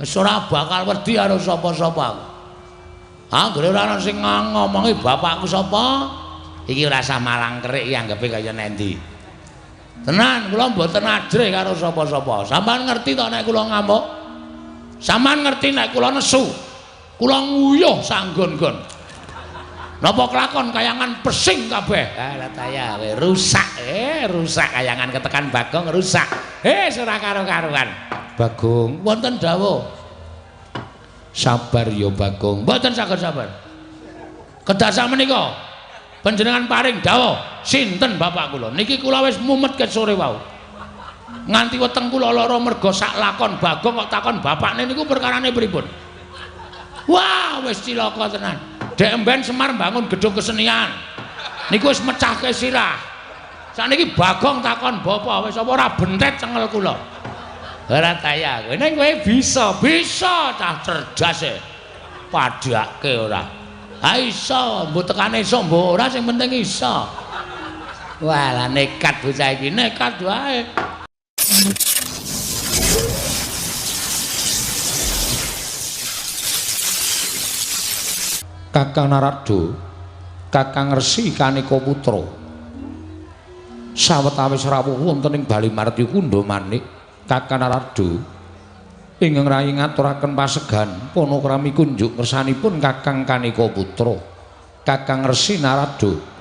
Wis ora bakal wedi karo sapa-sapa aku. Anggere ora ana sing ngomongi bapakku sapa, iki ora sah malang kerik iki anggepe kaya nendi. Tenan kula mboten ajrih karo sapa-sapa. Sampeyan ngerti to nek kula ngamuk? Sampeyan ngerti nek kula nesu? Kula nguyuh sanggon-gon. Napa kelakon kayangan pesing kabeh? Lah taya rusak kayangan ketekan Bagong rusak. Ora karo-karuan. Bagong wonten dawuh. Sabar ya Bagong. Mboten saged sabar. Kedah sakmenika panjenengan paring dawuh sinten bapak kula. Niki kula wis mumet ket sore wau. Nganti weteng kula lara mergo sak lakon Bagong kok takon bapakne niku perkarane pripun? Wah, wis cilaka tenan. Dek emben Semar bangun gedung kesenian. Niku wis mecahke sirah. Sakniki Bagong takon bapak wis apa ora bentet cengel kula. Ora taya kowe ning kowe bisa cah cerdas e. Padhake ora. Ha iso, mbok tekane iso mbok ora sing penting iso. Walah nekat bocah iki nekat wae. Kakang Narada, Kakang Resi Kanika Putra. Sawetawis rawuh wonten ing Balimarti Kundha Manik, Kakang Narada ingkang rayi ngaturaken pasegan panakrami kunjuk ngersanipun Kakang Kanika Putra, Kakang Resi Narada.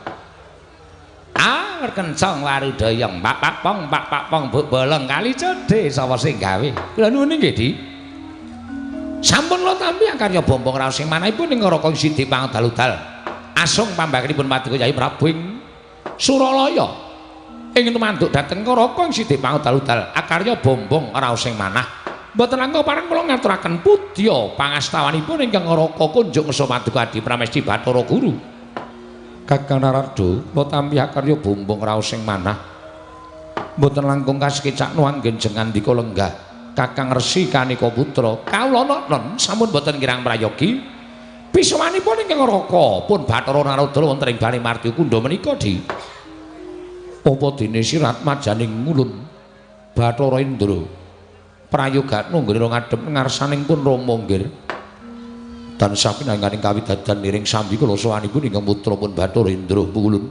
Kencang warudaya pak pong buk bolong kali cedhe sapa sing gawe. Lha nuwun nggih, Di. Sampun lo tampi karya bombong raos sing manahipun ing Raka Sidhi Pangdal-udal. Asung pambagipun Paduka Kyai Prabu ing Suralaya. Ingin manduk dhateng Raka Sidhi Pangdal-udal akarya bombong raos sing manah. Mboten langkung pareng kula ngaturaken pudya pangastawanipun ingkang Raka kunjuk ngesa Paduka Adi Pramesti Bathara Guru. Kakang Narada, lo tampi akarya bombong raos sing manah. Mboten langkung kasekecak nuanggen jengan dika lenggah. Kakang Resi Kanika Putra, kawula non sampun boten kirang prayogi. Bisawanipun ingkang Raka pun Bathara Narada wonten ing Balimarti Kundha menika, Di. Apa dene sirat majaning ngulun Bathara Indra prayoga nunggone ngadhep ngarsaning pun Rama nggir. Tansah pinanganing kawidadan miring sambi kula sawanipun ingkang putra pun Bathara Indra Pukulun.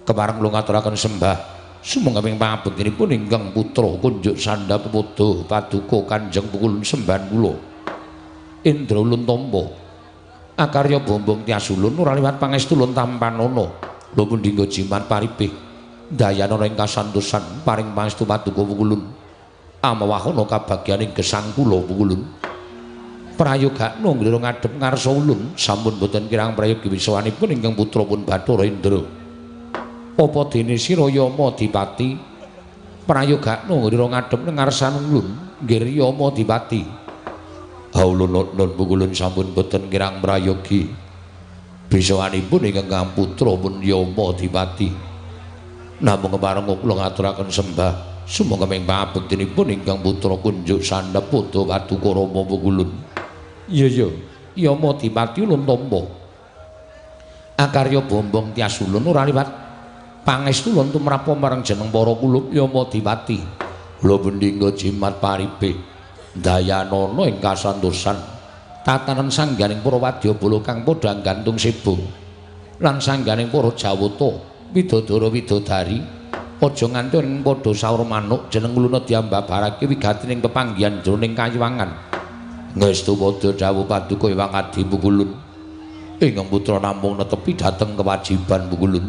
Kepareng kula ngaturaken sembah sumangga ing pangabektinipun ingkang putra kunjuk sandha pepodo Paduka Kanjeng Pukulun sembahan kula Indra Ulun Tampa akarya bombong Tyas Ulun ora liwat pangestu Ulun Tampanana lho pundhingga jimat paripih dayana ing kasantosan paring pangestu Paduka Pukulun amawahana kabagyaning gesang kula Pukulun prayoga nunggil ngadhep ngarsa Ulun sampun boten kirang prayogi wisawanipun ingkang putra pun Bathara Indra. Apa dene sira Yama Dipati prayoga nunggil ngadhep ngarsan Ulun nggih Yama Dipati. Haulun nun Pukulun sampun boten kirang prayogi bisawanipun ingkang putra pun Yama Dipati. Namung kepareng kula ngaturaken sembah sumangga ing pangabektinipun ingkang putra kunjuk sandha Pada Paduka Rama Pukulun. Iya Yama Dipati Ulun Tampa akarya bombong Tyas Ulun ora liwat pangestu Ulun tumrap marang jeneng para kulup Yama Dipati lho bendhingga jimat paripih dayanana ing kasantosan tatanan sangganing para wadyabala kang padha gantung sebo lan sangganing para jawata widodara widodari aja nganti ing padha saur manuk jeneng uluna diambabarake wigatining pepanggihan jroning kayiwangan. Ngestu padha dawuh Paduka Hyang Adi Pukulun ingkang putra namung netepi dhateng kewajiban Pukulun.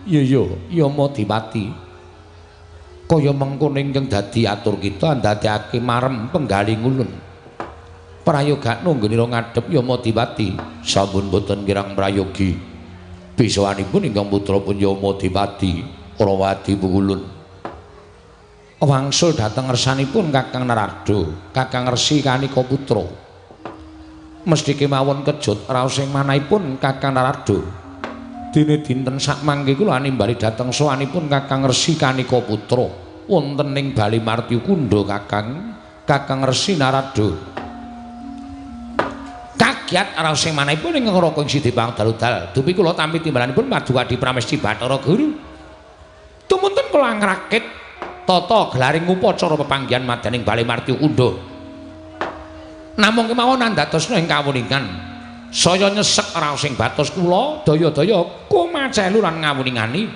Iya Yama Dipati kaya mengkono ingkang dadi atur kita ndadekake marem penggaling Ulun prayoga nunggone ngadhep Yama Dipati sampun boten kirang prayogi bisawanipun ingkang putra pun Yama Dipati Rawadi Pukulun wangsul dhateng ngersanipun Kakang Narada, Kakang Resi Kanika Putra. Mesti kemawon kejut raos sing manahipun Kakang Narada. Dene dinten sakmangke kula nimbali dhateng sowanipun Kakang Resi Kanika Putra wonten ing Balimarti Kundha Kakang Resi Narada. Kagiat raos sing manahipun ing Raka Sidhi Pangdal-udal. Dupi kula tampi timbalanipun Paduka Adi Pramesti Bathara Guru. Tumunten kula ngrakit tata gelaring upacara pepanggihan madaning Balimarti Kundha. Namung kemawon andhatosna ing kawuningan saya nyesek raos ing batos kula daya-daya kumacelu lan ngawuningani.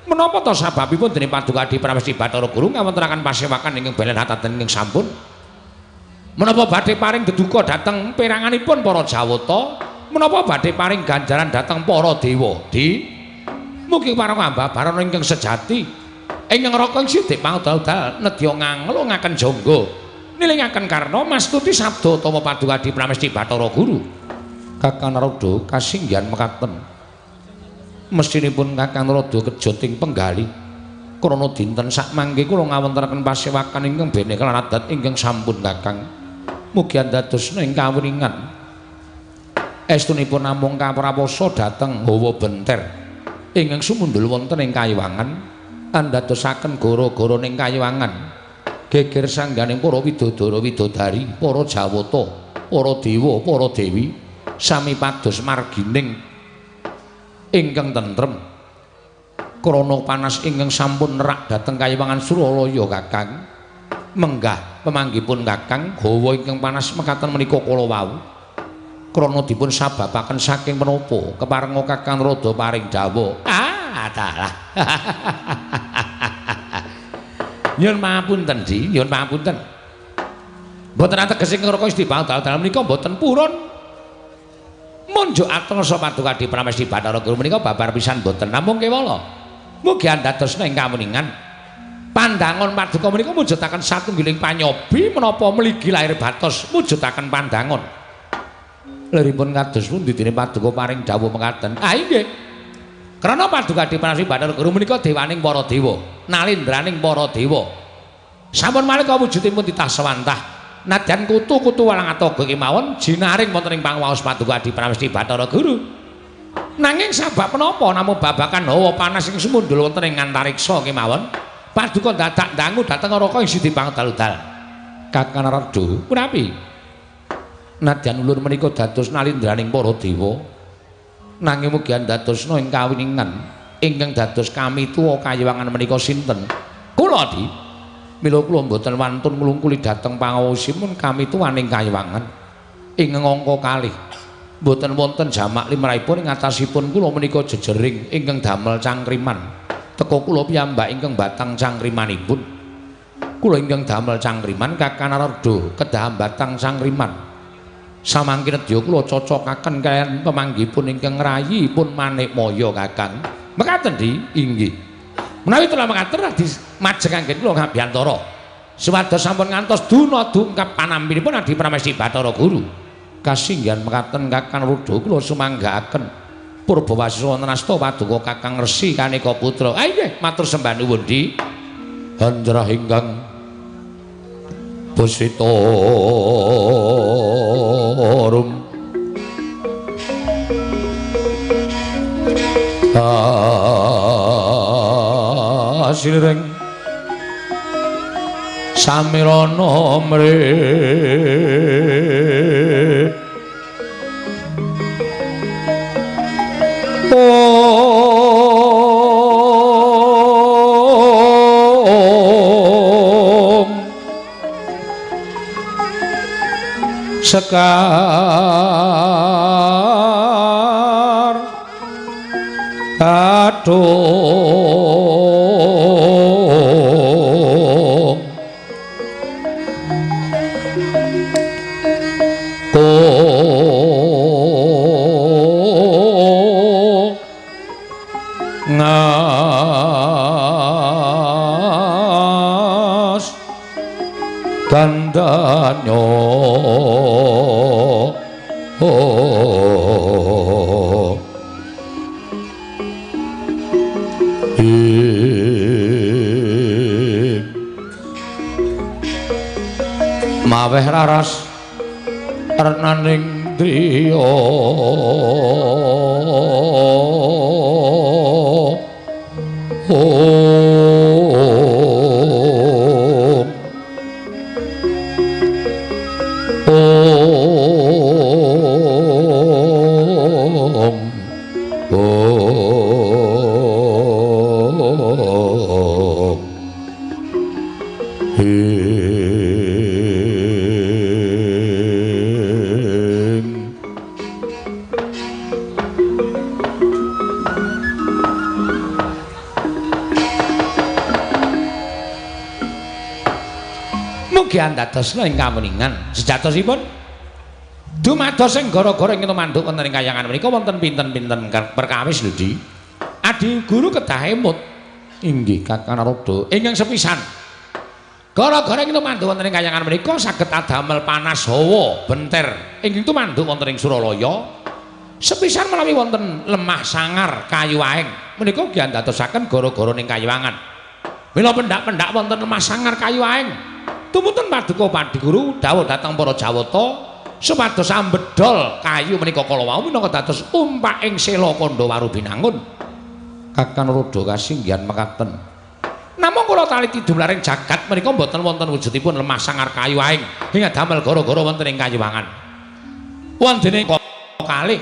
Menapa to sababipun dening Paduka Adi Pramesti Bathara Guru ngawontenaken pasewakan ingkang belen hataten ingkang sampun? Menapa badhe paring deduka dhateng peranganipun para Jawata? Menapa badhe paring ganjaran dhateng para dewa? Di mugi para ambabarana ingkang sejati ingkang raka sidhe pangdal nedya nganglungaken jangga nilingaken karna mastuti sabda utama Paduka Adi Pramesti Bathara Guru. Kakang Narada kasinggihan mekaten. Mestinipun Kakang Narada kejoting penggali krana dinten sakmangke kula ngawontenaken pasewakan ingkang bene kelan adat ingkang sampun Kakang. Mugi andadosna ing kawuningan estunipun namung kapraposo dhateng hawa benter ingkang sumundul wonten ing kayiwangan andadosaken gara-gara ning kayiwangan geger sangganing para widodara widodari, para Jawata, para dewa, para dewi sami pados margining ingkang tentrem krana panas ingkang sampun nerak dhateng kayiwangan Suralaya Kakang. Menggah pemanggipun Kakang hawa ingkang panas mekaten menika kala wau krana dipun sababaken saking menapa keparenga Kakang Narada paring dawuh. Adalah. Nyuwun pangapunten, Di, nyuwun pangapunten. Mboten ateges ing raka Gusti Pangdal menika mboten purun. Munjuk atrasa Paduka Adi Pramesti Bathara Guru menika babar pisan mboten namung kewala. Mugi andadosna ing kawuningan pandangon Paduka menika mujudaken satunggiling panyobi menapa mligi lair batos mujudaken pandangon. Leripun kados pundi dene Paduka paring dawuh mekaten. Ah inggih. Krana Paduka Adi Pramesti Bathara Guru menika dewaning para dewa, nalindraning para dewa. Sampun malih kawujudipun titah sawantah. Nadyan kutu-kutu walang ataga kemawon jinaring wonten ing pangwaos Paduka Adi Pramesti Bathara Guru. Nanging sabab menapa namung babakan hawa panas sing sumundul wonten ing antariksa kemawon Paduka dadak dangu dhateng raka ing sidi pangdal-dal. Kakang Narada, punapi? Nadyan ulur menika dados nalindraning para dewa. Nanging mugi andadosna ing kawuningan ingkang dados kami tuwa kayiwangan menika sinten? Kula, Di. Mila kula mboten wantun nglungkuli dhateng pangaosipun kami tuwaning kayiwangan ing angka kalih. Mboten wonten jamak limrahipun ing atasipun kula menika jejering ingkang damel cangkriman. Teka kula piyambak ingkang batang cangkrimanipun. Kula ingkang damel cangkriman Kakang Narada kedah batang cangkriman. Samangke nedya kula cocokaken kaliyan pemanggipun ingkang rayipun Manikmaya Kakang. Mekaten, Di? Inggih. Menawi telah mekaten radi majengaken kula ngabiyantara. Supados sampun ngantos duna dungkap panampinipun Adi Pramesti Bathara Guru. Kasinggihan mekaten Kakang Narada kula sumanggaaken Purbawasisa wonten asta Paduka Kakang Resi Kaneka Putra. Ah nggih, matur sembah nuwun, Di. Handrah ingkang Busitarum asilring samirana mre sekar kadung ngas dandanyo maweh raras renaning driya ugi andadosna ing kaweningan sejatosipun dumados ing gara-gara ing manduk wonten ing kayangan menika wonten pinten-pinten perkawis lho Di. Adi guru kedah emut inggih Kakang Narada ingkang sepisan gara-gara ing manduk wonten ing kayangan menika saged adamel panas hawa benter ingkang tumanduk wonten ing Suralaya sepisan menawi wonten lemah sangar kayu aeng menika ugi andadosaken gara-gara ning kayuwangan mila pendak-pendak wonten lemah sangar kayu aeng tumutun paduka Padi Guru dawuh dhateng para Jawata supados ambedol kayu menika kala wau minangka dados umpak ing sela Kandhawaru binangun. Kakang Narada kasinggihan mekaten. Namung kula taliti dumlaring jagat menika boten wonten wujudipun lemah sangar kayu aing ing damel gara-gara wonten ing kayuwangan. Wondene kalih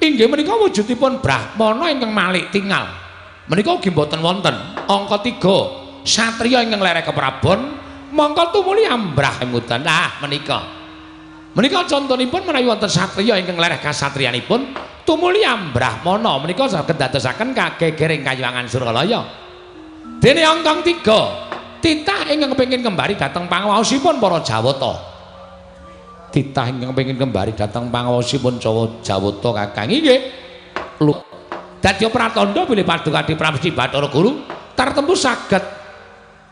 inggih menika wujudipun Brahmana ingkang Malik Tingal. Menika ugi boten wonten angka 3 satriya ingkang lereh keprabon mangka tumuli ambrah emutan. Menika contonipun menawi wonten satriya ingkang lereh kasatriyanipun tumuli ambrahmana menika saged dadosaken kageger ing kayuwangan Suralaya. Dene angka 3 titah ingkang kepengin kembali dhateng pangawaosipun para Jawata. Titah ingkang kepengin kembali dhateng pangawaosipun Jawata Kakang inggih. Dadi pratandha bilih paduka Pramesti Bathara Guru tartemtu saged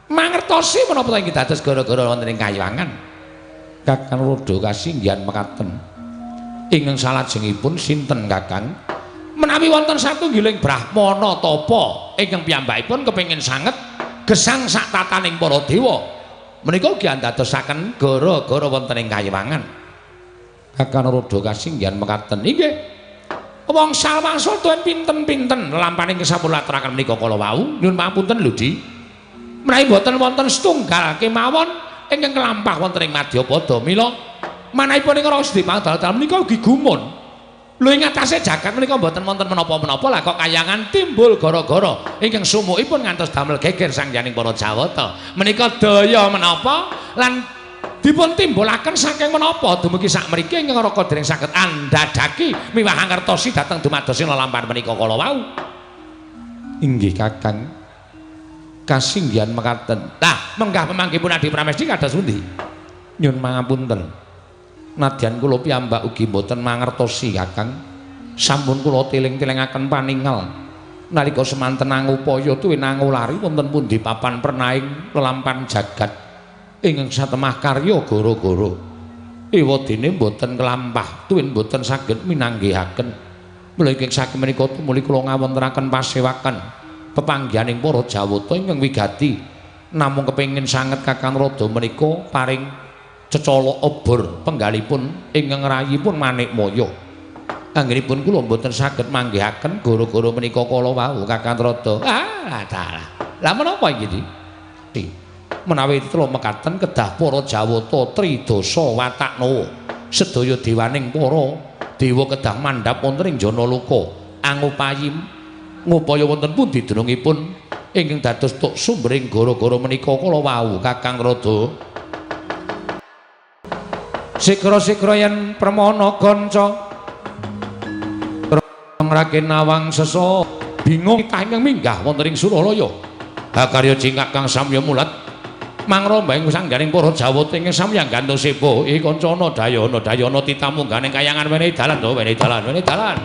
mangertosi menapa ingkang dados gara-gara wonten ing kayuwangan. Kakang Narada kasinggihan mekaten. Ingkang salajengipun sinten Kakang? Menawi wonten satunggiling Brahmana tapa ingkang piyambakipun kepengin sanget gesang sak tataning para dewa. Menika ugi andadosaken gara-gara wonten ing kayuwangan. Kakang Narada kasinggihan mekaten. Inggih. Wangsul tuwin pinten-pinten lampaning kesapulaturaken menika kala wau. Nyuwun pangapunten lho Di. Menawi boten wonten setunggal kemawon ingkang kelampah wonten ing Madyapada mila manahipun ing Rasa Pangdalu menika ugi gumun. Lho ing atase jagat menika mboten wonten menapa-menapa lah kok kayangan timbul gara-gara ingkang sumukipun ngantos damel geger sangyaning para Jawata. Menika daya menapa lan dipun timbulaken saking menapa dumugi sakmriki ingkang Raka dereng saged andhadhaki miwah ngertosi dhateng dumadosing lelampahan menika kala wau. Inggih Kakang. Kasinggihan mekaten. Nah, menggah pemanggipun Adi Pramesti kados pundi? Nyuwun pangapunten. Nadyan kula piyambak ugi boten mangertosi Kakang. Sampun kula tiling-tilingaken paningal. Nalika semanten angupaya tuwin angulari wonten pundi papan pernaing lelampahan jagat ingkang satemah karya gara-gara ewadene boten kelampah tuwin boten saged minanggihaken. Mula ingkang saking menika tumuli kula ngawontenaken pasewaken pepanggihaning para Jawata ingkang wigati namung kepengin sanget Kakang Narada menika paring cecala obor penggalipun ingkang rayipun Manikmaya. Anggenipun kula mboten saged manggihaken gara-gara menika kala wau Kakang Narada. Dalah. Lah menapa iki Di? Menawi telu mekaten kedah para Jawata tridasa wataknawa sedaya dewaning para dewa kedah mandhap wonten ing Janaloka angupayim ngupaya wonten pundi denungipun ingkang dados tuk sumbering gara-gara menika kala wau Kakang Narada. Sikra-sikra yen permana kanca ngraken nawang sesa bingung tah ingkang minggah wonten ing Suralaya. Hakarya jingkak kang samya mulat mangramba ing sangganing para Jawata ingkang samya gantung sepo kancana dayana titamungganing kayangan wenehi dalan to wenehi dalan.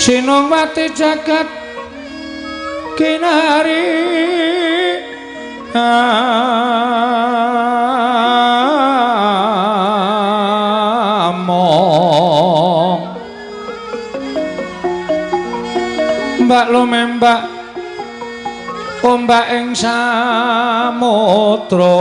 Sinongwati jagat kinari among mbak lumembak ombak ing samudra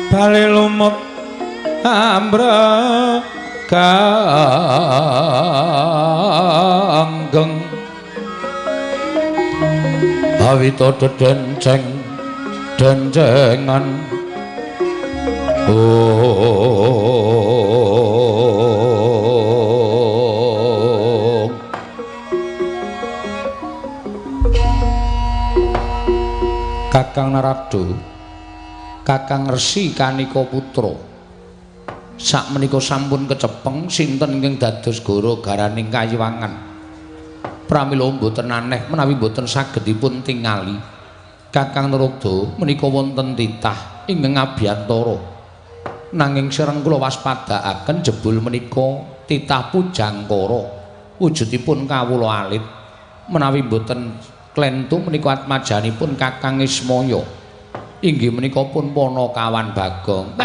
bali lumut ambreganggeng awita denceng dencengan Kakang Narado Kakang Resi Kanika Putra sakmenika sampun kecepeng sinten ingkang dados goro garaning Kayiwangan pramila mboten aneh menawi mboten saged dipun tingali Kakang Narada menika wonten titah ingkang abiyantara nanging sireng kula waspadakaken jebul menika titah pujangkara wujudipun kawula alit menawi mboten klentu menika atmajanipun Kakang Ismaya inggih menika pun Panakawan Bagong.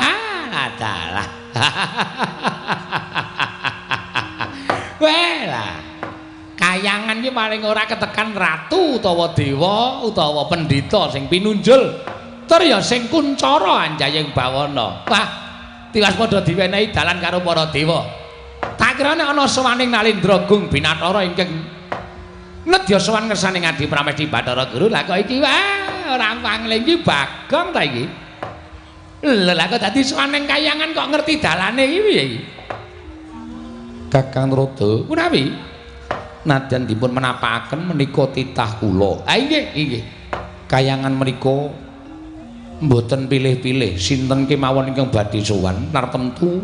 Adalah. Wela. Kayangan iki paling ora ketekan ratu utawa dewa utawa pendhita sing pinunjul. Tur ya sing kuncara anjaying bawana. Wah, tiwas padha diwenehi dalan karo para dewa. Tak kira nek ana sawaning Nalendra Gung Binathara ingkang nedya sowan ngersane Ngadi Pramesti Bathara Guru lah kok iki wah ora pangle iki Bagong ta iki. Lah kok dadi sowaning kayangan kok ngerti dalane iki piye iki? Kakang Narada punawi nadyan dipun menapakaken menika titah kula. Ha inggih. Kayangan menika mboten pilih-pilih sinten kemawon ingkang badhe sowan nartemtu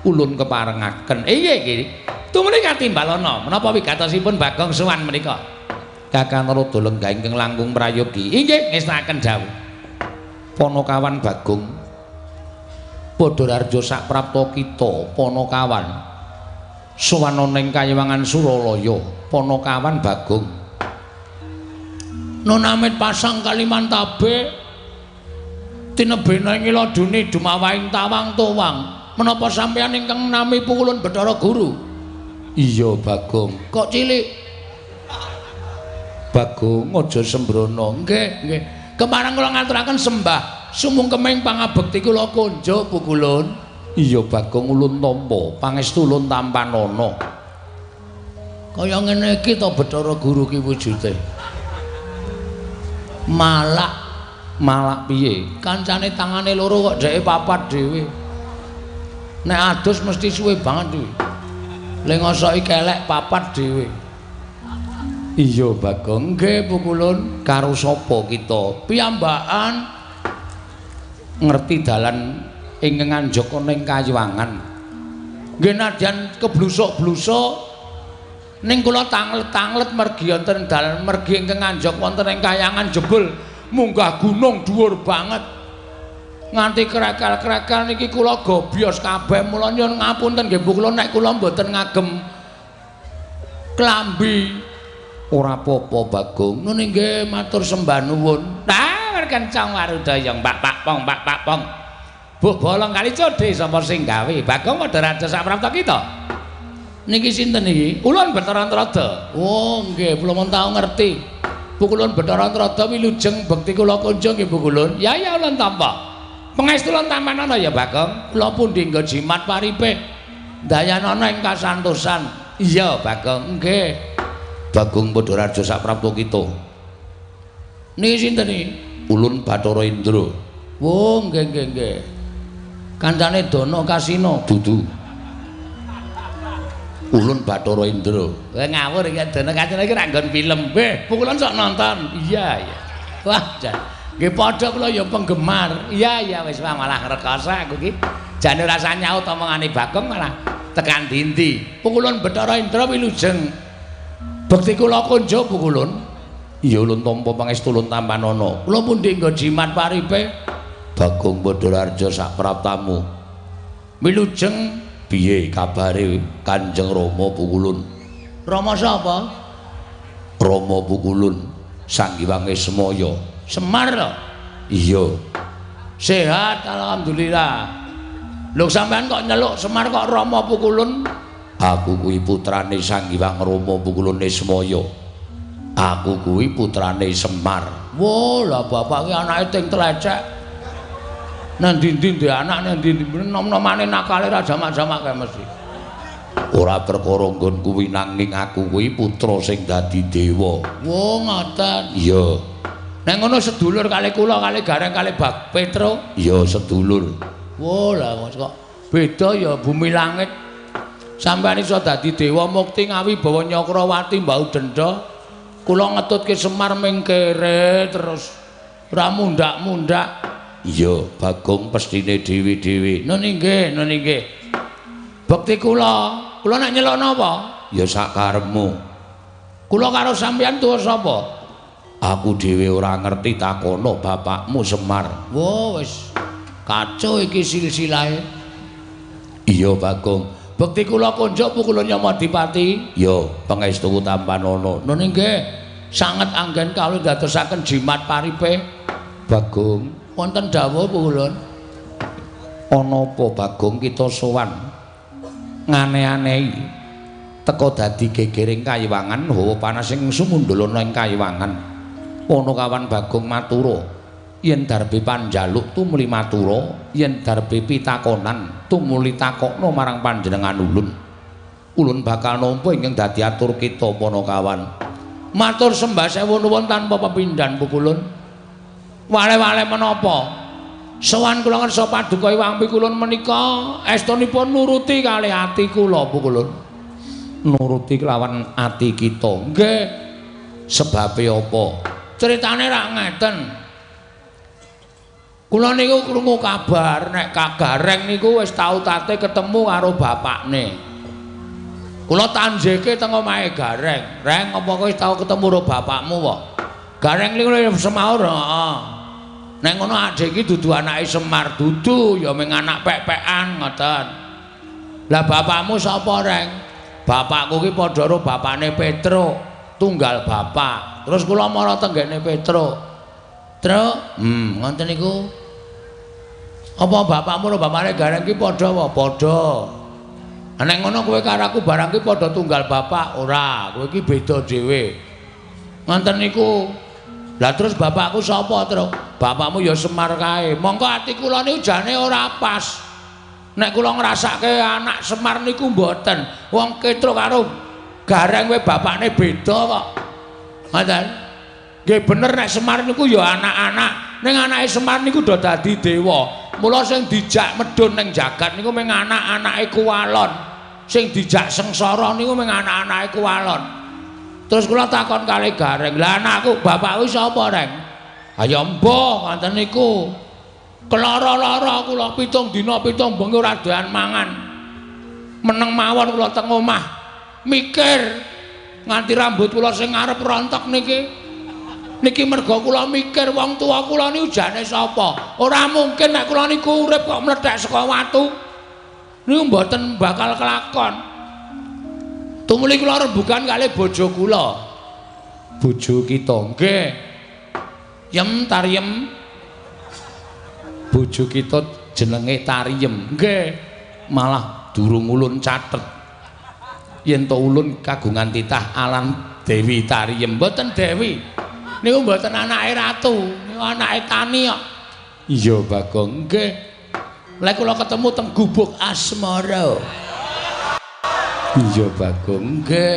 ulun keparengaken. Inggih. Tumrap katimbalana menapa wigatosipun Bagong sowan menika? Kakang Narada lenggah ingkang langkung prayogi. Inggih ngestaken dawuh. Panakawan Bagong padha rarja sak prapta kita Panakawan sowan ning Kayiwangan Suralaya Panakawan Bagong nonamit pasang Kalimantabe tinebena ing iladune dumawahing tawang towang menapa sampeyan ingkang nami Pukulun Bathara Guru? Iya Bagong. Kok cilik? Bagong aja sembrono. Nggih. Kemarang kula ngaturaken sembah sumungkeming pangabekti kula konjo Pukulun. Iya Bagong ulun tampa pangestu ulun tampanana. Kaya ngene iki to Bathara Guru ki wujude. Malak piye? Kancane tangane loro kok dheke papat dhewe. Nek adus mesti suwe banget kuwi. Lengosoki kelek papat dhewe. Iya Bagong, nggih Pukulun, karo sapa kita? Piyambakan ngerti dalan ingkang anjaka ning Kayiwangan. Nggih nadyan keblusuk-blusuk ning kula tanglet-tanglet mergi wonten dalan mergi ingkang anjak wonten ing Kayangan jebul munggah gunung dhuwur banget. Nganti krekel-krekel niki kula gobyos kabeh mula nyuwun ngapunten nggih Bu kula nek kula mboten ngagem klambi ora apa-apa Bagong nune nggih matur sembah nuwun ta kencang warudaya Mbak Pak Pong Bu bolong kali codhe sapa sing gawe Bagong padha raja sak prapta kita niki sinten iki Ulun Bathara Antrada oh nggih kula mun tau ngerti Bu Ulun Bathara Antrada wilujeng bekti kula kunjung nggih Bu Ulun ya Ulun tampa pangestu lan tamanana ya Bagong. Kula pundi nggo jimat paripe. Dayanana ing kasantosan. Iya Bagong, nggih. Bagong padha raja sak prapta kita. Niki sinten iki? Ulun Bathara Indra. Oh, nggih. Kancane Dana Kasina dudu. Ulun Bathara Indra. Kowe ngawur iki dene kacene iki ra nggon film. Pukulan sok nonton. Iya, iya. Wah, jan. Nggih padha kula ya penggemar. Iya, wis malah ngrekoso aku iki. Jane rasa nyaut omongane Bagong malah tekan dindi. Pukulan Bathara Indra wilujeng. Bekti kula konjo pukulun. Iya ulun tampa pangestu ulun tampanana. Kula pundi nggo jimat paripe Bagong Badararja sak praptamu. Wilujeng piye kabare Kanjeng Rama Pukulun? Rama sapa? Rama Pukulun Sang Hyang Ismaya. Semar lho. Iya. Sehat alhamdulillah. Lho sampean kok nyeluk Semar kok Rama Pukulun? Aku kuwi putrane Sang Hyang Rama Pukulun Ismaya. Aku kuwi putrane Semar. Wah, lah bapak ki anake ting tlecek. Nang ndi-ndi ndek anak nang ndi nom-nomane nakale ra jamak-jamak kae mesti. Ora perkara nggon kuwi nanging aku kuwi putra sing dadi dewa. Wah, ngoten. Iya. Nek ngono sedulur kali kula kali Gareng kali Bak Petro. Iya, sedulur. Wah, lah kok beda ya bumi langit. Sampeyan iso dadi dewa mukti ngawi bawa Nyakrawati mbau denda. Kula ngetutke Semar mengkere terus ora mundak-mundak. Iya, Bagong pestine dewi-dewi. Nuni nggih. Bekti kula nek nyelok napa? Ya sakarepmu. Kula karo sampeyan tuwa sapa? Aku dhewe ora ngerti takono bapakmu Semar. Wah, wis kacau iki silsilahe. Iya, Bagong. Bekti kula konjuk pukulun Yamadipati. Ya, pangestu tampanana. Nuni nggih, sanget anggen kawula dadosaken jimat paripe Bagong. Wonten dawuh pukulun. Ana apa Bagong kita sowan ngane-anehi teka dadi gegering kayiwangan hawa panas sing sumundulana ing kayiwangan. Ana kawan Bagong matura. Yen darbe panjaluk tumuli matura, yen darbe pitakonan tumuli takokno marang panjenengan ulun. Ulun bakal nampa ingkang dadi atur kita Panakawan. Matur sembah sewu nuwun tanpa pepindhan pukulun. Wale-wale menapa? Sowan kula ngersa paduka Hyang Pikulun menika estunipun nuruti kalih ati kula pukulun. Nuruti kelawan ati kita. Nggih. Sebabe apa? Critane ra ngeten. Kula niku krungu kabar nek Kak Gareng niku wis tau tate ketemu karo bapakne. Kula tanjeke teng omahe Gareng. Reng apa kowe wis tau ketemu karo bapakmu kok? Gareng niku semaur, heeh. Nek ngono adek iki dudu anake Semar, dudu ya mung anak pek-pekan ngoten. Lah bapakmu sapa, Reng? Bapakku ki padha karo bapakne Petro, tunggal bapak. Terus kula mara tenggene Petro. Truk, ngoten niku. Apa bapakmu karo bapakne Gareng ki padha apa? Padha. Nek ngono kowe karo aku barang ki padha tunggal bapak, ora. Kowe ki beda dhewe. Ngoten niku. Lah terus bapakku sapa, Truk? Bapakmu ya Semar kae. Monggo ati kula niku jane ora pas. Nek kula ngrasake anak Semar niku mboten. Wong Petro karo Gareng kowe bapakne beda kok. Ngoten. Nggih bener nek Semar niku ya anak-anak. Ning anake Semar niku do dadi dewa. Mula sing dijak medhun ning jagat niku mung anak-anake kuwalon. Sing dijak sengsara niku mung anak-anake kuwalon. Terus kula takon kalih Gareng, "Lah anakku, bapakku sapa, Reng?" "Ayo mbah, ngoten niku. Kelara-lara kula 7 dina 7 bengi ora doyan mangan. Meneng mawon kula teng omah mikir nganti rambut kula sing ngarep rontok niki. Niki merga kula mikir wong tuwa kula niku jane sapa? Ora mungkin nek kula niku urip kok mlethek saka watu. Niku mboten bakal kelakon. Tumuli kula rembugan kalih bojo kula. Bojo kita nggih. Yem Tariem. Bojo kita jenenge Tariem. Nggih. Malah durung ulun catet. Yen to ulun kagungan titah Alan Dewi Tariem, mboten Dewi. Niku mboten anake ratu, niku anake tani kok. Iya, Bagong. Nggih. Lek kula ketemu teng Gubuk Asmara. Iya, Bagong. Nggih.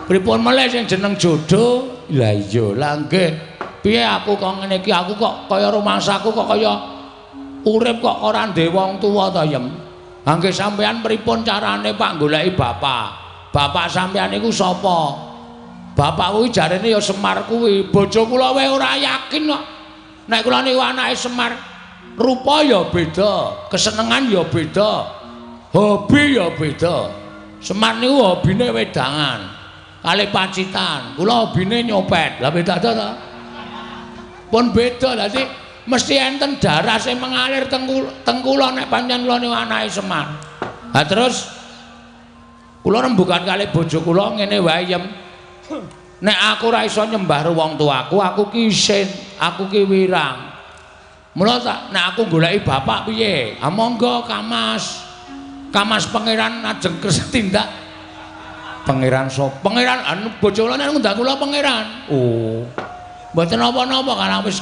Pripun meneh sing jeneng jodoh? Lah iya, lah nggih. Piye aku kok ngene iki? Aku kok kaya rumangsaku kok kaya urip kok ora ndek wong tuwa ta, Yem. Angge sampean pripun carane Pak goleki bapak? Bapak sampean niku sapa? Bapak kuwi jarene ya Semar kuwi. Bojo kula wae ora yakin kok. Nek kula niku anake Semar, rupa ya beda, kesenengan ya beda, hobi ya beda. Semar niku hobine wedangan, kali pacitan. Kula hobine nyopet. Lah beda to? Pun beda. Dadi mesti enten darah sing mengalir teng kula nek pancen kula niku anake Semar. Lah terus kula rembugan kali bojo kula ngene wae yem. Nek aku ora iso nyembah wong tuaku, aku ki isin, aku ki wirang. Mula tak nek aku goleki bapak piye? Ah monggo Kamas. Kamas pangeran ajeng kersetindak. Pangeran sapa? Pangeran anu bojo kula nek ngundang kula pangeran. Oh. Mboten napa-napa kan wis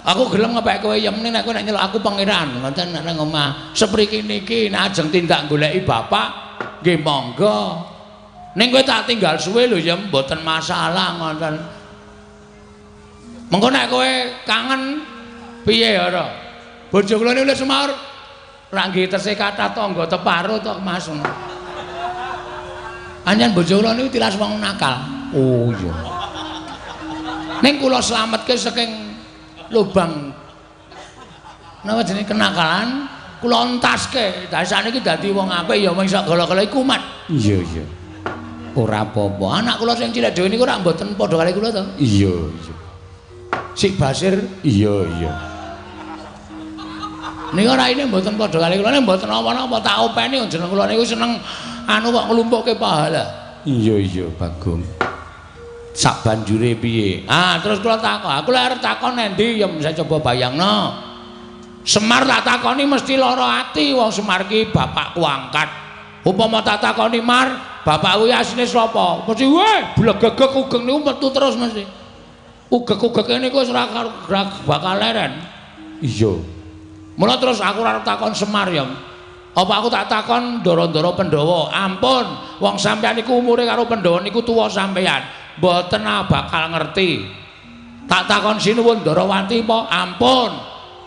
aku gelem ngepek kowe yem nek kowe nek nyeluk aku pangeran, ngoten nek nang omah. Sepriki niki nek ajeng tindak goleki bapak, nggih monggo. Ning kowe tak tinggal suwe lho ya mboten masalah ngoten. Mengko nek kowe kangen piye ora? Bojo kula niku Semar ra nggih tesih kathah tangga teparo to Mas. Anjen bojo kula niku tilas wong nakal. Oh iya. Ning kula slametke saking lubang napa jenenge kenakalan, kula entaske. Dadi saniki dadi wong apik ya wong iso gala-gala kumat. Iya iya. Ora apa-apa. Anak kula sing cilik dhewe niku ora mboten padha kali kula to? Iya, iya. Sik Basir, iya, iya. Niku raine mboten padha kali kula, nek mboten apa-apa tak openi jeneng kula niku seneng anu kok nglumpukke pahala. Iya, iya, Bagong. Sak banjure piye? Ah, terus kula takon. Aku lek arep takon endi ya saya coba bayangno. Semar tak takoni mesti lara ati wong Semar ki bapakku angkat. Upama tak takoni Mar bapak kuwi asline sapa? Mesti weh blegegek ugeng niku metu terus mesti. Ugek-ugeke niku wis ora bakal leren. Iya. Mula terus aku ora takon Semar ya. Apa aku tak takon Ndara-ndara Pandhawa? Ampun, wong sampeyan niku umure karo Pandhawa niku tuwa sampeyan. Mboten bakal ngerti. Tak takon Sinuwun Ndarawati apa? Ampun.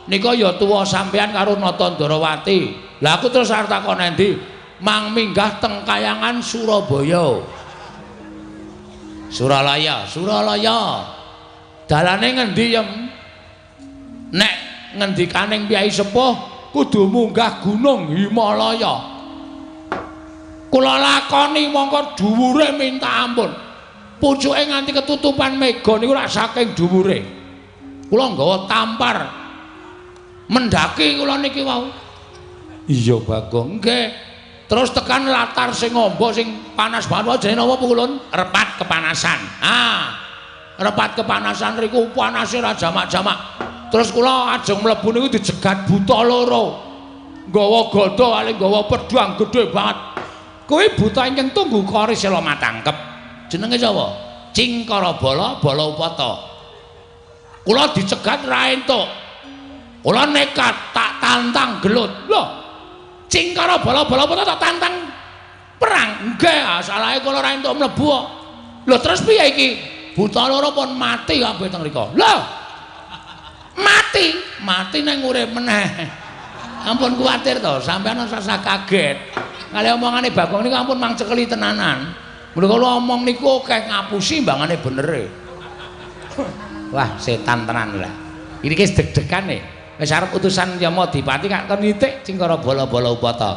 Nika ya tuwa sampeyan karo Nata Ndarawati. Lah aku terus arep takon endi? Mang minggah teng Kayangan Surabaya. Suralaya, Suralaya. Dalane ngendi yem? Nek ngendikaning Kyai Sepuh kudu munggah Gunung Himalaya. Kula lakoni mongko dhuwure minta ampun. Pucuke nganti ketutupan mega niku rak saking dhuwure. Kula nggawa tampar mendaki kula niki wau. Iya Bagong, nggih. Terus tekan latar sing ngombo sing panas banget wae jenenge napa Pukulun? Repat kepanasan. Ah. Repat kepanasan riku panase ra jamak-jamak. Terus kula ajeng mlebu niku dijegat buta loro. Nggawa gada kali nggawa pedhang gedhe banget. Kowe buta ingkang tunggu kari sela matangkep. Jenenge sapa? Cingkara Bala, Bala Upata. Kula dicegat ra entuk. Kula nekat tak tantang gelut. Lho, Cingkara Bala Upata tak tantang perang. Nggih, asalahe kula ra entuk mlebu kok. Lho terus piye iki? Buta loro pun mati kabeh teng mriku. Lho. Mati, mati nang urip meneh. Ampun kuwatir to, sampeyan rasa kaget. Kali omongane Bagong niku ampun mang cekeli tenanan. Mula kula omong niku akeh ngapusi mbangane benere. Wah, setan tenan lah. Iki wis deg-degan e. Wis arep utusan Yama Dipati kak kon nitik Cingkara Bala Upata.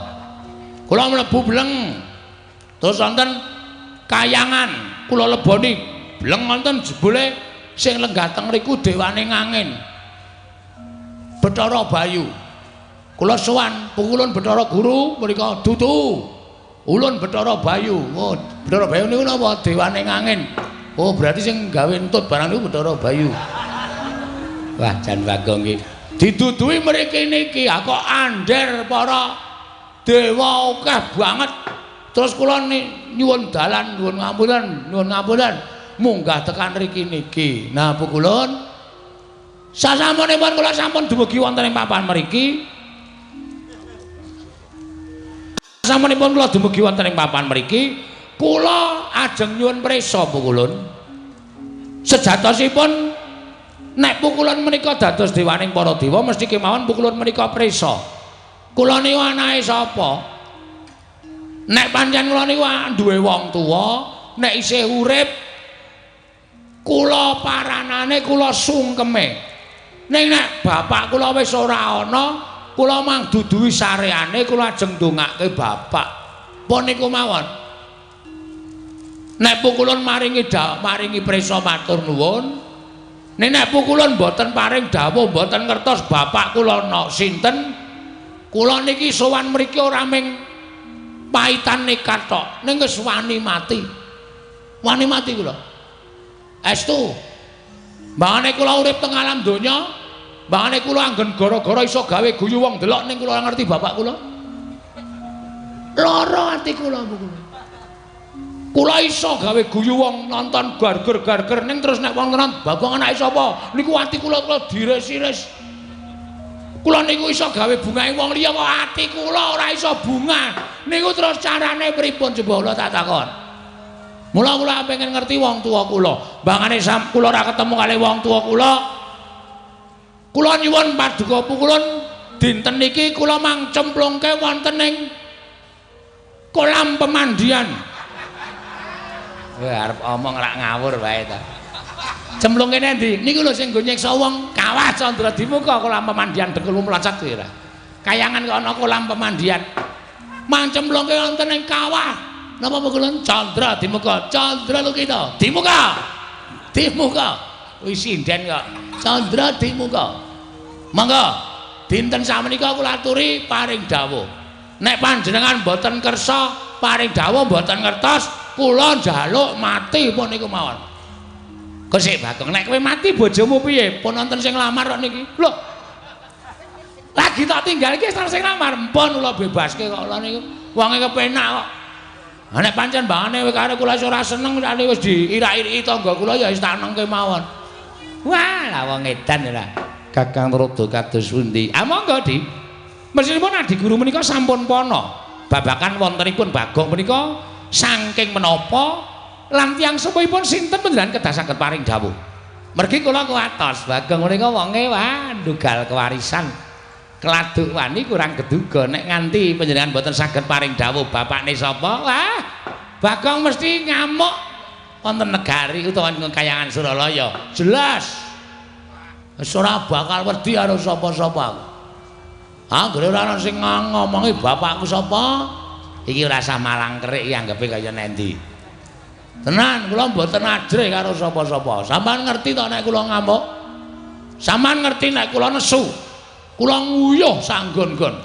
Kula mlebu bleng. Terus wonten Kayangan, kula leboni bleng wonten jebule sing lenggah teng mriku dewane ngangin. Bathara Bayu. Kula sowan Pukulun Bathara Guru mrika dudu. Ulun Bathara Bayu. Oh, Bathara Bayu niku napa dewane ngangin. Oh, berarti sing gawe entut barang niku Bathara Bayu. Wah, jan Bagong iki didudui mriki niki kok andher para dewa akeh banget. Terus kula nyuwun dalan, nyuwun ngapunten, munggah tekan mriki niki. Nah, Pukulun sasampunipun kula sampun dumugi wonten ing papan mriki. Sasampunipun kula dumugi wonten ing papan mriki, kula ajeng nyuwun prisa Pukulun. Sejatosipun nek Pukulun menika dados dewaning para dewa mesti kemawon Pukulun menika prisa. Kula niku anake sapa? Nek pancen kula niku duwe wong tuwa, nek isih urip kula paranane kula sungkeme. Ning nek bapak kula wis ora ana, kula mang duduhi sareane kula ajeng ndongake bapak. Pun niku mawon. Nek pukulun maringi prisa matur nuwun. Nek pukulun mboten paring dawuh, mboten ngertos bapak kula sinten, kula niki sowan mriki ora ming paitan nekat tok, ning wis wani mati. Wani mati kula. Estu. Mbangane kula urip teng alam donya, mbangane kula anggen gara-gara iso gawe guyu wong delok ning kula ngerti bapak kula. Lara ati kula kula. Kula iso gawe guyu wong nonton garger-garger ning terus nek wong tenan Bagong anake sapa? Niku ati kula diris-iris. Kula niku iso gawe bungahe wong liya kok ati kula ora iso bunga. Niku terus carane pripun coba kula tak takon. Mula kula pengen ngerti wong tuwa kula. Mbangane kula ora ketemu kali wong tuwa kula. Kula nyuwun paduka pukulun dinten niki kula mang cemplungke wonten ing kolam pemandian. Wah arep omong rak ngawur wae ta. Cemplungke endi? Niku lho sing nggo nyiksa wong Kawah Candra Dimuka kolam pemandian Dengkul Mlacak kuwi ora. Kayangan kok ana kolam pemandian. Mang cemplungke wonten ing kawah. Napa pukulun Candra Dimuka? Candra lho kita. Dimuka. Dimuka. Wis sinden kok. Candra Dimuka. Monggo dinten samenika kula aturi paring dawuh. Nek panjenengan boten kersa paring dawuh boten ngertos kula njaluk mati pun niku mawon. Kosik Bagong, nek kowe mati bojomu piye? Pun wonten sing lamar kok niki. Lho. Lagi tak tinggal iki wis sing lamar, mpun kula bebaske kok kula niku. Wonge kepenak kok. Ha nek pancen mbangane karo kula ora seneng wis diirak-iriki tangga kula ya wis tak nengke mawon. Wah, lah wong edan ora. Kakang rada kados pundi? Ah monggo, Di. Meskipun Adi Guru menika sampun pono. Babakan wontenipun Bagong menika saking menapa lan tiyang sepuhipun sinten panjenengan kedah saged paring dawuh. Mergi kula kuwatos Bagong menika wonge wah ndugal kewarisan. Keladuk wani kurang geduga nek nganti panjenengan boten saged paring dawuh bapakne sapa? Wah, Bagong mesti ngamuk wonten negari utawa kayangan Suralaya. Jelas. Wis ora bakal wedi karo sapa-sapa. Anggere ora ana sing ngomongi bapakku sapa? Iki ora sah malang kerik iki anggepe kaya nendi. Tenan kula mboten ajrih karo sapa-sapa. Sampeyan ngerti to nek kula ngamuk? Sampeyan ngerti nek kula nesu? Kula nguyuh sanggon-gon.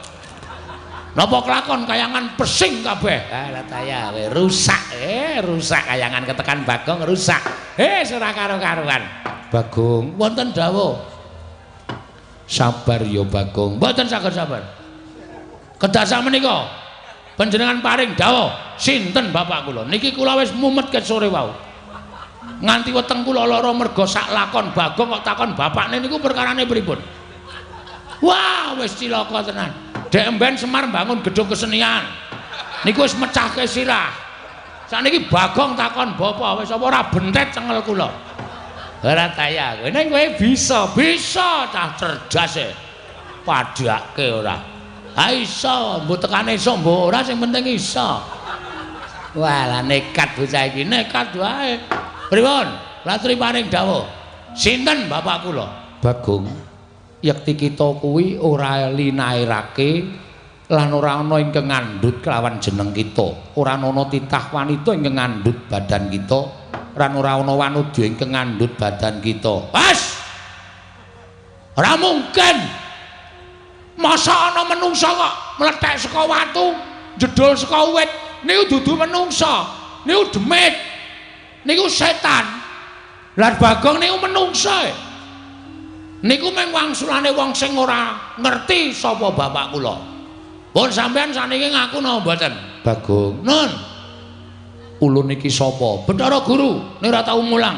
Napa kelakon kayangan pesing kabeh? Ah lah taya rusak. Rusak kayangan ketekan Bagong rusak. Ora karo-karuan. Bagong wonten dawuh. Sabar ya Bagong. Mboten saged sabar. Kedah sakmenika panjenengan paring dawuh sinten bapak kula niki kula wis mumet ke sore wau nganti weteng kula lara merga sak lakon Bagong kok takon bapakne niku perkarane pripun. Wah wis cilaka tenan. Dek emben Semar bangun gedung kesenian niku wis mecahke sirah. Sakniki Bagong takon bapak wis apa ora bentet cengel kula. Ora taya kowe ning kowe bisa cah cerdas e. Padhake ora. Ha iso, mbok tekane iso mbok ora sing penting iso. Walah nekat bocah iki, nekat wae. Pripun? Latri paring dawuh. Sinten bapak kula? Bagong. Yekti kita kuwi ora linairake lan ora ana ingkang ngandhut kelawan jeneng kita. Ora ana titah wanita ingkang ngandhut badan kita. Lan ora ana wanudha ingkang ngandhut badan kita. Pas. Ora mungkin. Masa ana menungsa kok mlethek saka watu, jedul saka wit. Niku dudu menungsa. Niku demit. Niku setan. Lah Bagong niku menungsa. Niku mung wangsulane wong sing ora ngerti sapa bapak kula. Pun sampean saniki ngaku napa mboten? Bagong. Nun. Ulun iki sapa? Bathara Guru. Nek ora tau mulang.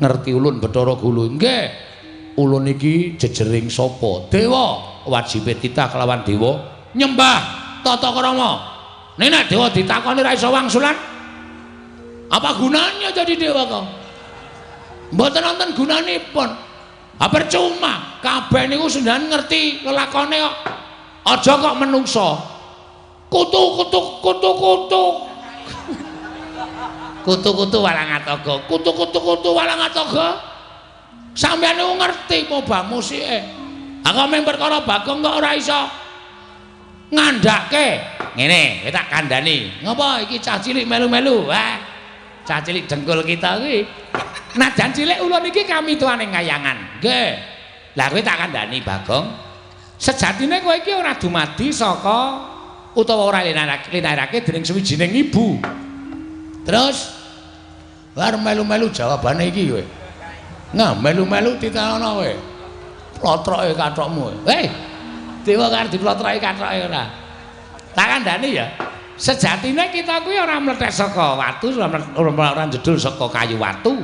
Ngerti ulun Bathara Guru? Nggih. Ulun iki jejering sapa? Dewa. Wajibe titah kelawan dewa nyembah tata krama. Nek dewa ditakoni ra iso wangsulan. Apa gunanya jadi dewa kok? Mboten wonten gunanipun. Ha percuma, kabeh niku sampeyan ngerti lelakone kok. Aja kok menungso. Kutu-kutu. Kutu-kutu Walangatoga. Kutu-kutu Walangatoga. Sampeyan niku ngerti apa musike. Aku mung perkara Bagong kok ora iso ngandhake. Ngene, tak kandhani. Ngopo iki cah cilik melu-melu? Wah. Cah cilik dengkul kita kuwi. Najan cilik ulun iki kamituane ngayangan. Nggih. Lah kowe tak kandhani Bagong. Sejatine kowe iki ora dumadi saka utawa ora linarake dening sawijining ibu. Terus bar melu-melu jawabane iki kowe. Nah, melu-melu ditanono kowe. Plotroke kathokmu. Hei. Dewa karo diplotroke kathoke ora. Tak kandhani ya. Sejatine kita kuwi ora mlethek saka watu, ora jedul saka kayu watu.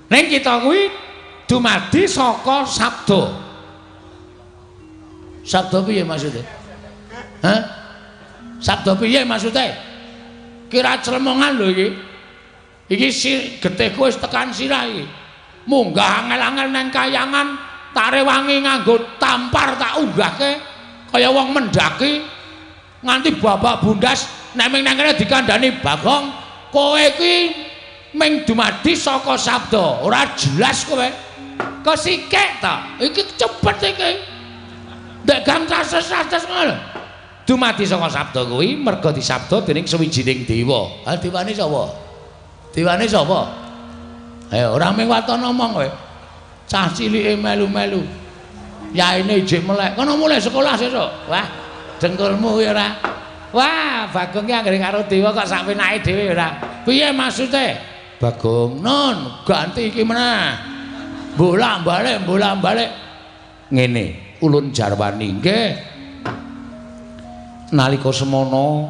Ning kita kuwi dumadi saka sabda. Sabda piye maksude? Hah? Sabda piye maksude? Kira clemongan lho iki. Iki getihku wis tekan sirah iki. Munggah angel-angel nang kayangan, tak rewangi nganggo tampar tak unggahke kaya wong mendaki nganti babak bundas nek ming nang kene dikandhani Bagong, kowe iki ming dumadi saka sabda, ora jelas kowe. Kok sikek ta? Iki cepet iki. Ndek gang sases-sases ngono. Dumadi saka sabda kuwi merga disabda dening sawijining dewa. Ha dewane sapa? Dewane sapa? Ayo ora mung waton omong kowe. Cah cilike melu-melu. Yaine ijik melek. Kono mulai sekolah sesuk. Wah, dengkulmu kuwi ora. Wah, Bagong ki anggere karo dewa kok sak penake dhewe ora. Piye maksude? Bagong, "Non, ganti iki meneh." Bolak-balik. Ngene, ulun jarwani nggih. Nalika semana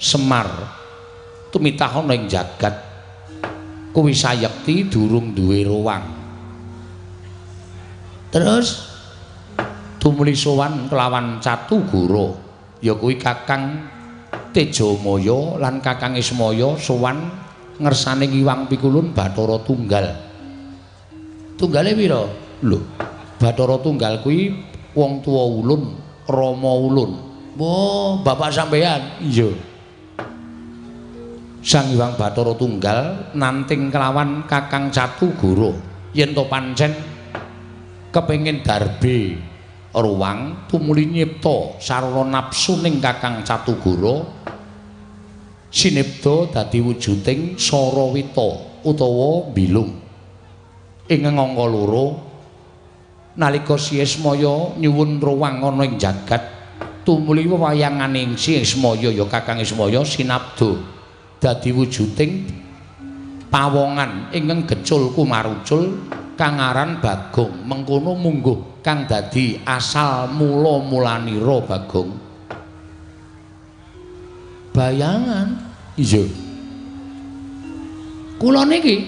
Semar tumitah ana ing jagat kuwi sayekti durung duwe ruwang. Terus tumuli sowan kelawan Catugara, ya kuwi Kakang Tejamaya lan Kakang Ismaya sowan ngersane Ngiwang Pikulun Bathara Tunggal. Tunggale pira? Lho, Bathara Tunggal kuwi wong tuwa ulun, Rama ulun. Oh, bapak sampean? Iya. Sang Hyang Bathara Tunggal nanting kelawan Kakang Catugara yen to pancen kepengin darbe ruwang tumuli nyipta sarana napsuning Kakang Catugara sinipta dadi wujuding Sarawita utawa bilung ing angka loro nalika Si Ismaya nyuwun ruwang ana ing jagat tumuli wewayanganing Si Ismaya ya Kakang Ismaya sinabda dadi wujuding pawongan ingkang gecul kumarucul kang aran Bagong. Mengkono mungguh kang dadi asal mula-mulanira Bagong. Bayangan. Iya. Kula niki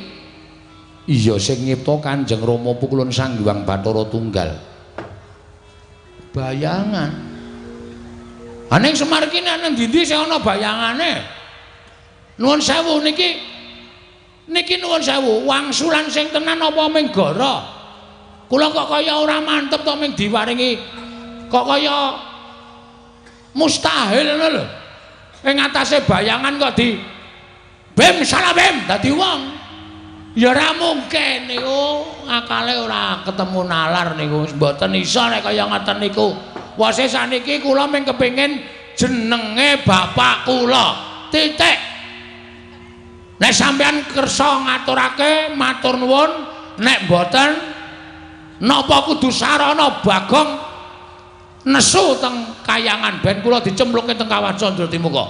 iya sing nyipta Kanjeng Rama Pukulun Sang Hyang Bathara Tunggal. Bayangan. Aning Semar ki nang ndi sing ana bayangane? Nuwun sewu niki nuwun sewu wangsulan sing tenan apa ming gara? Kula kok kaya ora mantep to ming diwaringi kok kaya mustahil ngono lho. Ing atase bayangan kok di bem salah bem dadi wong. Ya ora mungkin niku akale ora ketemu nalar niku mboten iso nek kaya ngoten niku. Wase saniki kula ming kepengin jenenge bapak kula. Titik. Nek sampean kersa ngaturake matur nuwun, nek mboten napa kudu sarana Bagong nesu teng kayangan ben kula dicemplungke teng Kawat Candra Timuka.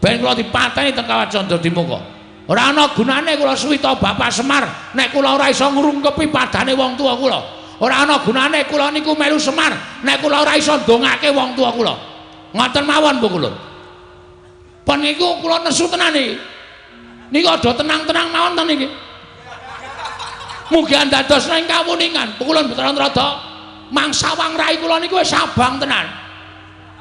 Ben kula dipateni teng Kawat Candra Timuka. Ora ana gunane kula suwita Bapak Semar nek kula ora iso ngrungkepi padane wong tuwa kula. Ora ana gunane kula niku melu Semar nek kula ora iso ndongake wong tuwa kula. Ngoten mawon Bu kula. Pun niku kula nesu tenan iki. Niku aja tenang-tenang mawon to niki. Mugi dados ing kawuningan. Pukulun Bathara Rada mangsa wang rai kula niku wis sabang tenan.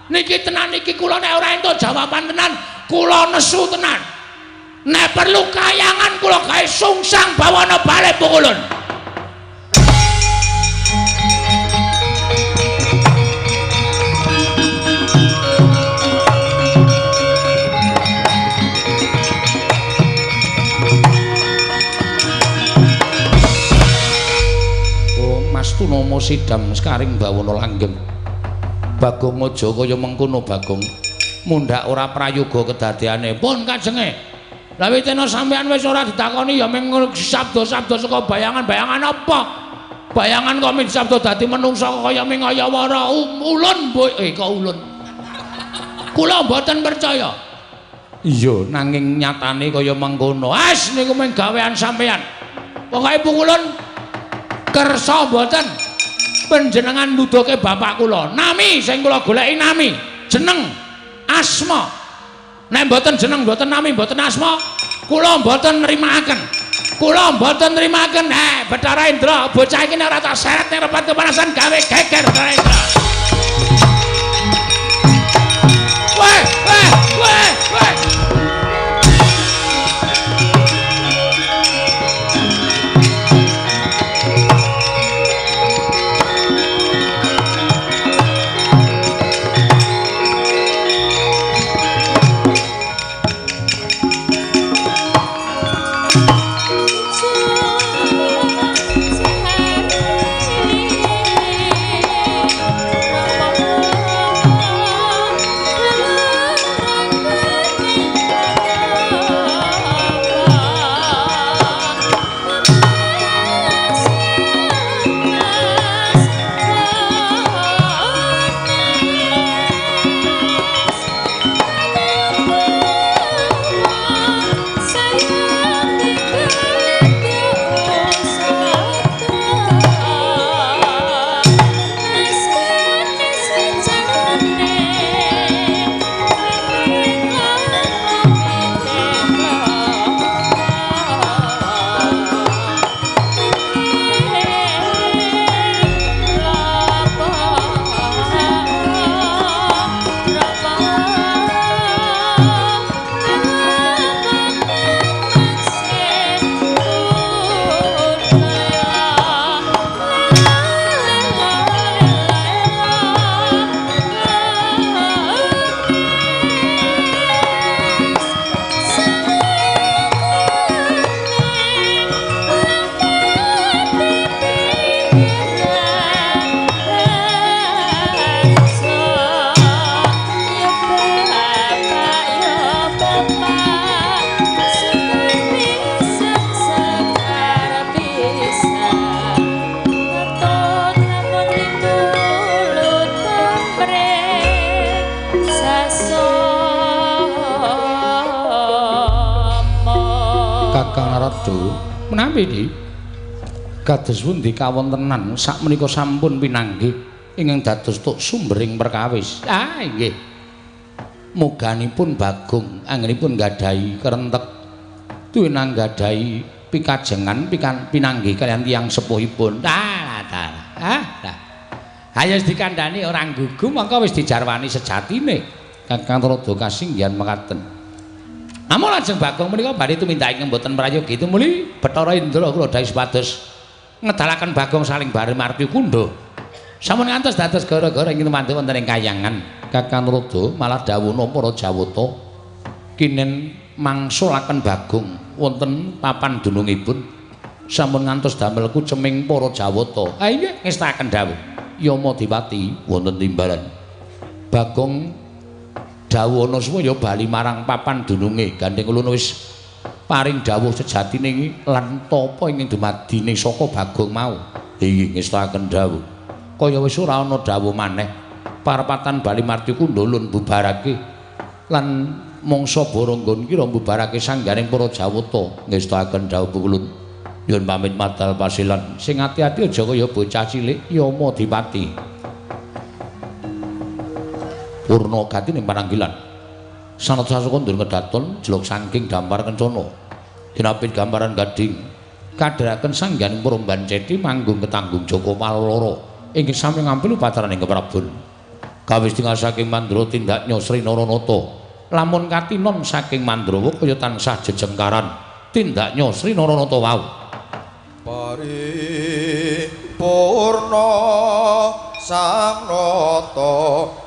Niki tenan niki kula nek ora entuk jawaban tenan, kula nesu tenan. Nek perlu kayangan kula gawe sungsang bawana balik pukulun. saestu nama sidam sekaring bawana langgeng. Bagong aja kaya mengkono Bagong. Mundhak ora prayoga kedadeane. Pun kajenge. Lah witena sampean wis ora ditakoni ya mung sabda-sabda saka bayangan-bayangan apa? Bayangan kok min sabda dadi menungsa kaya mingayawara ulun kok ulun. Kula mboten percaya. Iya nanging nyatane kaya mengkono. As niku mung gawean sampean. Pokoke pukulun kersa mboten panjenengan nuduhke bapak kula. Nami sing kula goleki nami, jeneng, asma. Nek mboten jeneng, mboten nami, mboten asma, kula mboten nrimakaken. Kula mboten nrimakaken. Bathara Indra, bocah iki nek ora tak seret ning repat kepanasan gawe geger Bathara Indra. Weh. Menawi iki kados pundi kawontenan sakmenika sampun pinanggih ingkang dados tuk sumbering perkawis. Nggih. Muganipun Bagong anggenipun gadahi kerentek tuwinang gadahi pikajengan pinanggih kaliyan tiyang sepuhipun. Ayo wis dikandhani ora nggugu mongko wis dijarwani sejatine. Kakang Rada kasinggihan mekaten. Namun lajeng Bagong menika badhe tumindak ing mboten prayogi tumuli Bathara Indra kula dawuh supados ngedalaken Bagong saling bareng marti kundha. Sampun ngantos dados gara-gara ingkang mantu wonten ing kayangan. Kakang Rada malah dawuhna para Jawata kinen mangsulaken Bagong wonten papan dunungipun. Sampun ngantos damel kuceming para Jawata. Inggih ngestaken dawuh. Yama Dipati wonten timbalan. Bagong dawuhana supaya bali marang papan dununge gandeng kula wis paring dawuh sejatine lan tapa ingkang dumadine saka Bagong mau inggih ngestaken dawuh kaya wis ora ana dawuh maneh parapatan bali marti kundha lun bubarake lan mangsa Baranggon kira bubarake sanggaring para Jawata ngestaken dawuh kulun nyuwun pamit matal pasilan sing ati-ati aja kaya bocah cilik Yama Dipati Purna gati ning pananggilan. Sanad sasuka ndur ngedaton jeluk saking dampar kencana. Dinapit gambaran gading. Kadharaken sangganing Promban Cethi manggung ketanggung Joko Maloro. Inggih sami ngampil upacaraning keprabon. Kawis tinggal saking Mandra tindaknya Sri Naranata. Lamun katinon saking Mandrawa kaya tansah jejengkaran tindaknya Sri Naranata wau. Paripurna sang nata